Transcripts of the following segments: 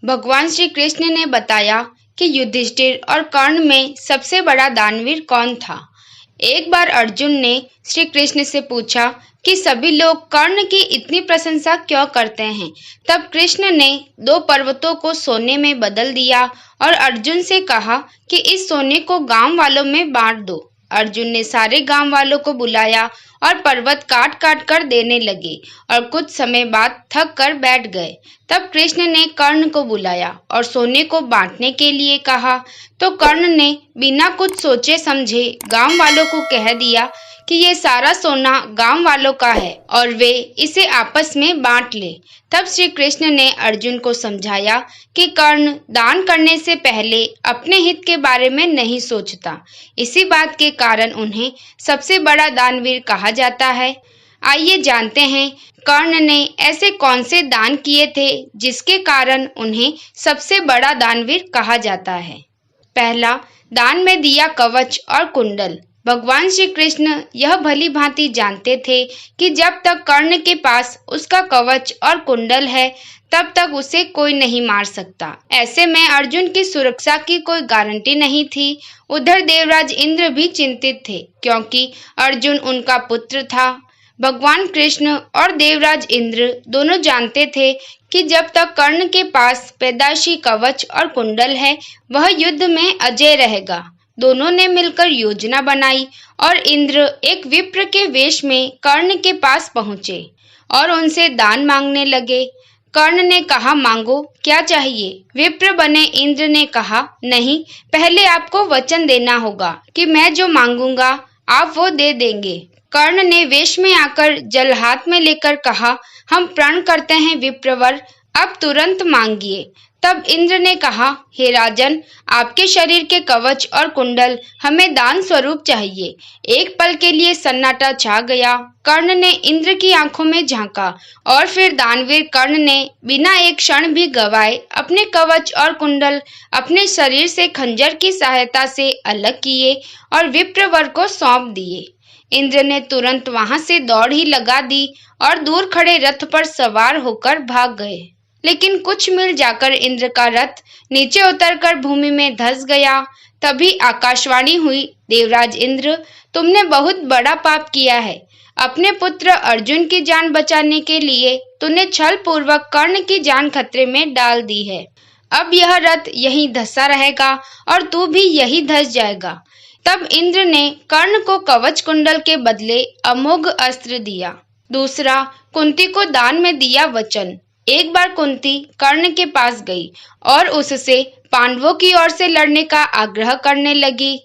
भगवान श्री कृष्ण ने बताया कि युधिष्ठिर और कर्ण में सबसे बड़ा दानवीर कौन था। एक बार अर्जुन ने श्री कृष्ण से पूछा कि सभी लोग कर्ण की इतनी प्रशंसा क्यों करते हैं। तब कृष्ण ने 2 पर्वतों को सोने में बदल दिया और अर्जुन से कहा कि इस सोने को गांव वालों में बांट दो। अर्जुन ने सारे गांव वालों को बुलाया और पर्वत काट काट कर देने लगे और कुछ समय बाद थक कर बैठ गए। तब कृष्ण ने कर्ण को बुलाया और सोने को बांटने के लिए कहा तो कर्ण ने बिना कुछ सोचे समझे गांव वालों को कह दिया कि ये सारा सोना गांव वालों का है और वे इसे आपस में बांट ले। तब श्री कृष्ण ने अर्जुन को समझाया कि कर्ण दान करने से पहले अपने हित के बारे में नहीं सोचता। इसी बात के कारण उन्हें सबसे बड़ा दानवीर कहा जाता है। आइए जानते हैं कर्ण ने ऐसे कौन से दान किए थे जिसके कारण उन्हें सबसे बड़ा दानवीर कहा जाता है। पहला, दान में दिया कवच और कुंडल। भगवान श्री कृष्ण यह भली भांति जानते थे कि जब तक कर्ण के पास उसका कवच और कुंडल है तब तक उसे कोई नहीं मार सकता। ऐसे में अर्जुन की सुरक्षा की कोई गारंटी नहीं थी। उधर देवराज इंद्र भी चिंतित थे क्योंकि अर्जुन उनका पुत्र था। भगवान कृष्ण और देवराज इंद्र दोनों जानते थे कि जब तक कर्ण के पास पैदाइशी कवच और कुंडल है वह युद्ध में अजय रहेगा। दोनों ने मिलकर योजना बनाई और इंद्र एक विप्र के वेश में कर्ण के पास पहुंचे और उनसे दान मांगने लगे। कर्ण ने कहा, मांगो, क्या चाहिए। विप्र बने इंद्र ने कहा, नहीं, पहले आपको वचन देना होगा कि मैं जो मांगूंगा आप वो दे देंगे। कर्ण ने वेश में आकर जल हाथ में लेकर कहा, हम प्रण करते हैं विप्रवर, अब तुरंत मांगिए। तब इंद्र ने कहा, हे राजन, आपके शरीर के कवच और कुंडल हमें दान स्वरूप चाहिए। एक पल के लिए सन्नाटा छा गया। कर्ण ने इंद्र की आंखों में झांका और फिर दानवीर कर्ण ने बिना एक क्षण भी गवाए अपने कवच और कुंडल अपने शरीर से खंजर की सहायता से अलग किए और विप्रवर को सौंप दिए। इंद्र ने तुरंत वहां से दौड़ ही लगा दी और दूर खड़े रथ पर सवार होकर भाग गए। लेकिन कुछ मील जाकर इंद्र का रथ नीचे उतरकर भूमि में धंस गया। तभी आकाशवाणी हुई, देवराज इंद्र, तुमने बहुत बड़ा पाप किया है। अपने पुत्र अर्जुन की जान बचाने के लिए तूने छल पूर्वक कर्ण की जान खतरे में डाल दी है। अब यह रथ यहीं धंसा रहेगा और तू भी यहीं धंस जाएगा। तब इंद्र ने कर्ण को कवच कुंडल के बदले अमोघ अस्त्र दिया। दूसरा, कुंती को दान में दिया वचन। एक बार कुंती कर्ण के पास गई और उससे पांडवों की ओर से लड़ने का आग्रह करने लगी।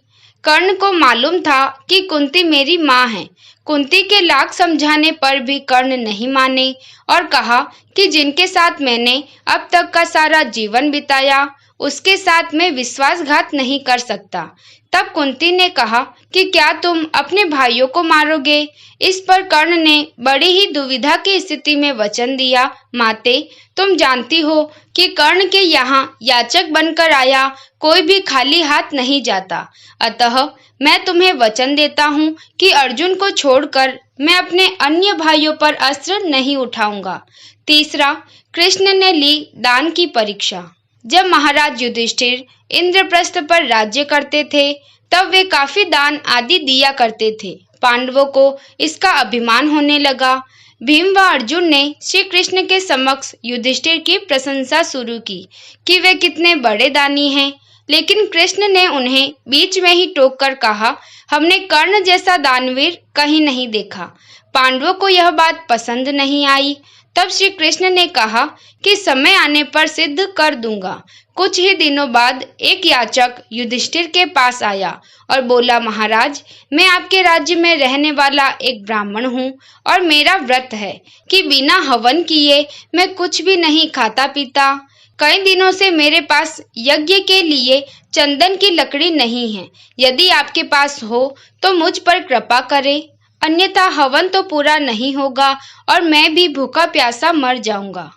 कर्ण को मालूम था कि कुंती मेरी माँ है। कुंती के लाख समझाने पर भी कर्ण नहीं माने और कहा कि जिनके साथ मैंने अब तक का सारा जीवन बिताया उसके साथ मैं विश्वासघात नहीं कर सकता। तब कुंती ने कहा कि क्या तुम अपने भाइयों को मारोगे। इस पर कर्ण ने बड़ी ही दुविधा की स्थिति में वचन दिया, माते, तुम जानती हो कि कर्ण के यहाँ याचक बनकर आया कोई भी खाली हाथ नहीं जाता। अतः मैं तुम्हें वचन देता हूँ कि अर्जुन को छोड़कर मैं अपने अन्य भाइयों पर अस्त्र नहीं उठाऊंगा। तीसरा, कृष्ण ने ली दान की परीक्षा। जब महाराज युधिष्ठिर इंद्रप्रस्थ पर राज्य करते थे तब वे काफी दान आदि दिया करते थे। पांडवों को इसका अभिमान होने लगा। भीम व अर्जुन ने श्री कृष्ण के समक्ष युधिष्ठिर की प्रशंसा शुरू की कि वे कितने बड़े दानी हैं। लेकिन कृष्ण ने उन्हें बीच में ही टोक कर कहा, हमने कर्ण जैसा दानवीर कहीं नहीं देखा। पांडवों को यह बात पसंद नहीं आई। तब श्री कृष्ण ने कहा कि समय आने पर सिद्ध कर दूंगा। कुछ ही दिनों बाद एक याचक युधिष्ठिर के पास आया और बोला, महाराज, मैं आपके राज्य में रहने वाला एक ब्राह्मण हूँ और मेरा व्रत है कि बिना हवन किए मैं कुछ भी नहीं खाता पीता। कई दिनों से मेरे पास यज्ञ के लिए चंदन की लकड़ी नहीं है। यदि आपके पास हो तो मुझ पर कृपा करें, अन्यथा हवन तो पूरा नहीं होगा और मैं भी भूखा प्यासा मर जाऊंगा।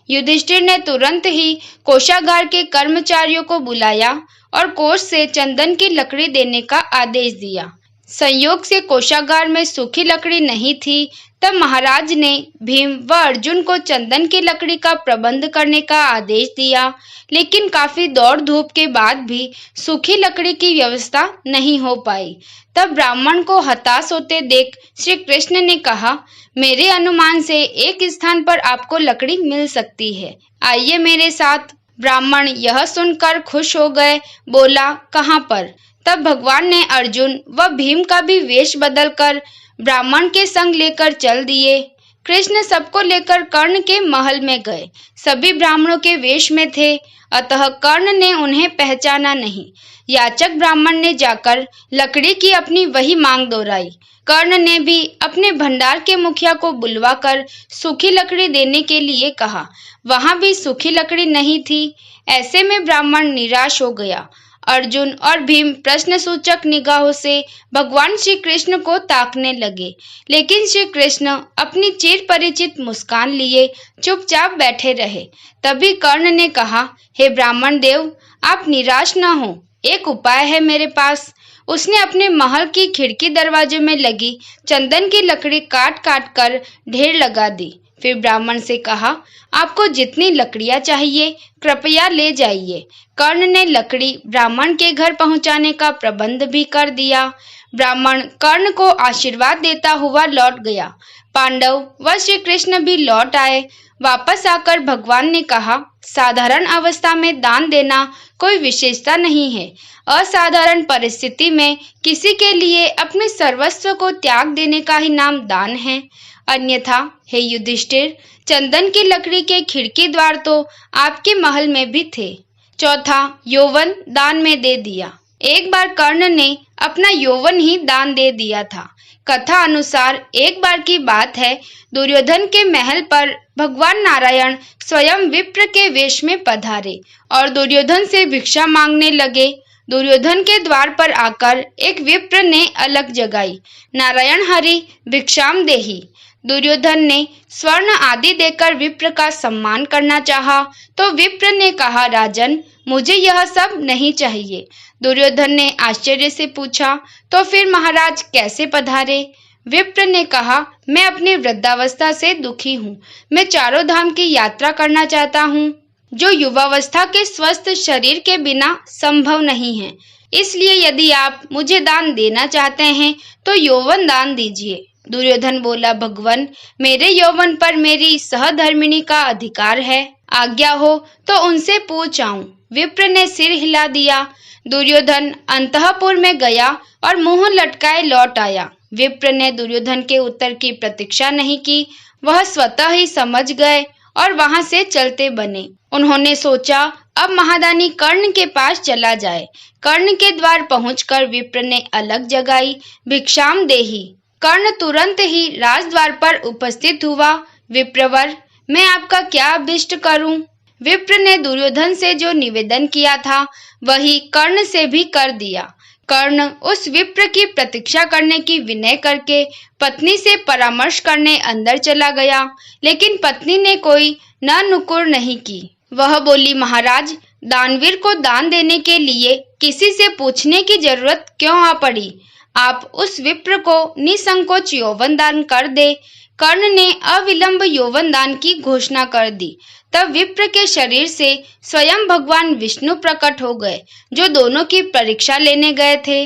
युधिष्ठिर ने तुरंत ही कोषागार के कर्मचारियों को बुलाया और कोष से चंदन की लकड़ी देने का आदेश दिया। संयोग से कोषागार में सूखी लकड़ी नहीं थी। तब महाराज ने भीम व अर्जुन को चंदन की लकड़ी का प्रबंध करने का आदेश दिया, लेकिन काफी दौड़ धूप के बाद भी सूखी लकड़ी की व्यवस्था नहीं हो पाई। तब ब्राह्मण को हताश होते देख श्री कृष्ण ने कहा, मेरे अनुमान से एक स्थान पर आपको लकड़ी मिल सकती है, आइए मेरे साथ। ब्राह्मण यह सुनकर खुश हो गए, बोला, कहाँ पर? तब भगवान ने अर्जुन व भीम का भी वेश बदलकर ब्राह्मण के संग लेकर चल दिए। कृष्ण सबको लेकर कर्ण के महल में गए। सभी ब्राह्मणों के वेश में थे, अतः कर्ण ने उन्हें पहचाना नहीं। याचक ब्राह्मण ने जाकर लकड़ी की अपनी वही मांग दोहराई। कर्ण ने भी अपने भंडार के मुखिया को बुलवाकर सूखी लकड़ी देने के लिए कहा। वहां भी सूखी लकड़ी नहीं थी। ऐसे में ब्राह्मण निराश हो गया। अर्जुन और भीम प्रश्न सूचक निगाहों से भगवान श्री कृष्ण को ताकने लगे, लेकिन श्री कृष्ण अपनी चिर परिचित मुस्कान लिए चुपचाप बैठे रहे। तभी कर्ण ने कहा, हे ब्राह्मण देव, आप निराश न हो, एक उपाय है मेरे पास। उसने अपने महल की खिड़की दरवाजे में लगी चंदन की लकड़ी काट काट कर ढेर लगा दी। फिर ब्राह्मण से कहा, आपको जितनी लकड़ियां चाहिए कृपया ले जाइए। कर्ण ने लकड़ी ब्राह्मण के घर पहुंचाने का प्रबंध भी कर दिया। ब्राह्मण कर्ण को आशीर्वाद देता हुआ लौट गया। पांडव व श्री कृष्ण भी लौट आए। वापस आकर भगवान ने कहा, साधारण अवस्था में दान देना कोई विशेषता नहीं है। असाधारण परिस्थिति में किसी के लिए अपने सर्वस्व को त्याग देने का ही नाम दान है। अन्यथा हे युधिष्ठिर, चंदन की लकड़ी के खिड़की द्वार तो आपके महल में भी थे। चौथा, यौवन दान में दे दिया। एक बार कर्ण ने अपना यौवन ही दान दे दिया था। कथा अनुसार एक बार की बात है, दुर्योधन के महल पर भगवान नारायण स्वयं विप्र के वेश में पधारे और दुर्योधन से भिक्षा मांगने लगे। दुर्योधन के द्वार पर आकर एक विप्र ने अलग जगाई, नारायण हरि भिक्षाम देहि। दुर्योधन ने स्वर्ण आदि देकर विप्र का सम्मान करना चाहा, तो विप्र ने कहा, राजन, मुझे यह सब नहीं चाहिए। दुर्योधन ने आश्चर्य से पूछा, तो फिर महाराज कैसे पधारे? विप्र ने कहा, मैं अपनी वृद्धावस्था से दुखी हूँ। मैं चारों धाम की यात्रा करना चाहता हूँ, जो युवावस्था के स्वस्थ शरीर के बिना संभव नहीं है। इसलिए यदि आप मुझे दान देना चाहते हैं तो यौवन दान दीजिए। दुर्योधन बोला, भगवान, मेरे यौवन पर मेरी सहधर्मिणी का अधिकार है, आज्ञा हो तो उनसे पूछ आऊं। विप्र ने सिर हिला दिया। दुर्योधन अंतःपुर में गया और मुंह लटकाए लौट आया। विप्र ने दुर्योधन के उत्तर की प्रतीक्षा नहीं की, वह स्वतः ही समझ गए और वहां से चलते बने। उन्होंने सोचा, अब महादानी कर्ण के पास चला जाए। कर्ण के द्वार पहुंचकर विप्र ने अलग जगाई, भिक्षाम देहि। कर्ण तुरंत ही राजद्वार पर उपस्थित हुआ। विप्रवर, मैं आपका क्या अभिष्ट करूं? विप्र ने दुर्योधन से जो निवेदन किया था वही कर्ण से भी कर दिया। कर्ण उस विप्र की प्रतीक्षा करने की विनय करके पत्नी से परामर्श करने अंदर चला गया, लेकिन पत्नी ने कोई न नुकुर नहीं की। वह बोली, महाराज, दानवीर को दान देने के लिए किसी से पूछने की जरूरत क्यों आ पड़ी? आप उस विप्र को निसंकोच यौवन दान कर दे। कर्ण ने अविलंब यौवन दान की घोषणा कर दी। तब विप्र के शरीर से स्वयं भगवान विष्णु प्रकट हो गए, जो दोनों की परीक्षा लेने गए थे।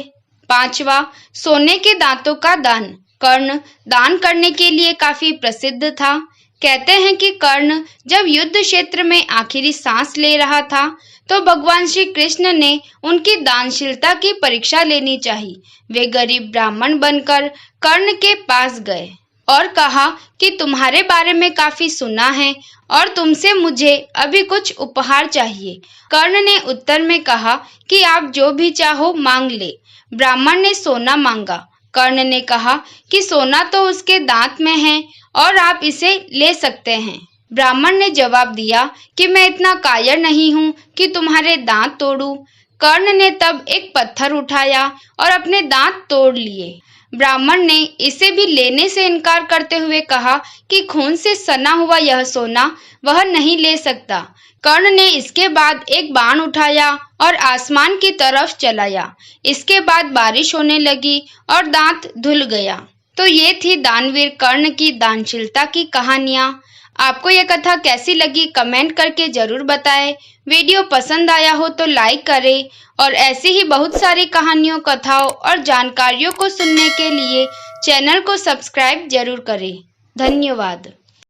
पांचवा, सोने के दांतों का दान। कर्ण दान करने के लिए काफी प्रसिद्ध था। कहते हैं कि कर्ण जब युद्ध क्षेत्र में आखिरी सांस ले रहा था तो भगवान श्री कृष्ण ने उनकी दानशीलता की परीक्षा लेनी चाहिए। वे गरीब ब्राह्मण बनकर कर्ण के पास गए और कहा कि तुम्हारे बारे में काफी सुना है और तुमसे मुझे अभी कुछ उपहार चाहिए। कर्ण ने उत्तर में कहा कि आप जो भी चाहो मांग ले। ब्राह्मण ने सोना मांगा। कर्ण ने कहा कि सोना तो उसके दांत में है और आप इसे ले सकते हैं। ब्राह्मण ने जवाब दिया कि मैं इतना कायर नहीं हूँ कि तुम्हारे दांत तोड़ूं। कर्ण ने तब एक पत्थर उठाया और अपने दांत तोड़ लिए। ब्राह्मण ने इसे भी लेने से इनकार करते हुए कहा कि खून से सना हुआ यह सोना वह नहीं ले सकता। कर्ण ने इसके बाद एक बाण उठाया और आसमान की तरफ चलाया। इसके बाद बारिश होने लगी और दांत धुल गया। तो ये थी दानवीर कर्ण की दानशीलता की कहानियां। आपको यह कथा कैसी लगी कमेंट करके जरूर बताएं। वीडियो पसंद आया हो तो लाइक करें और ऐसी ही बहुत सारी कहानियों, कथाओं और जानकारियों को सुनने के लिए चैनल को सब्सक्राइब जरूर करें। धन्यवाद।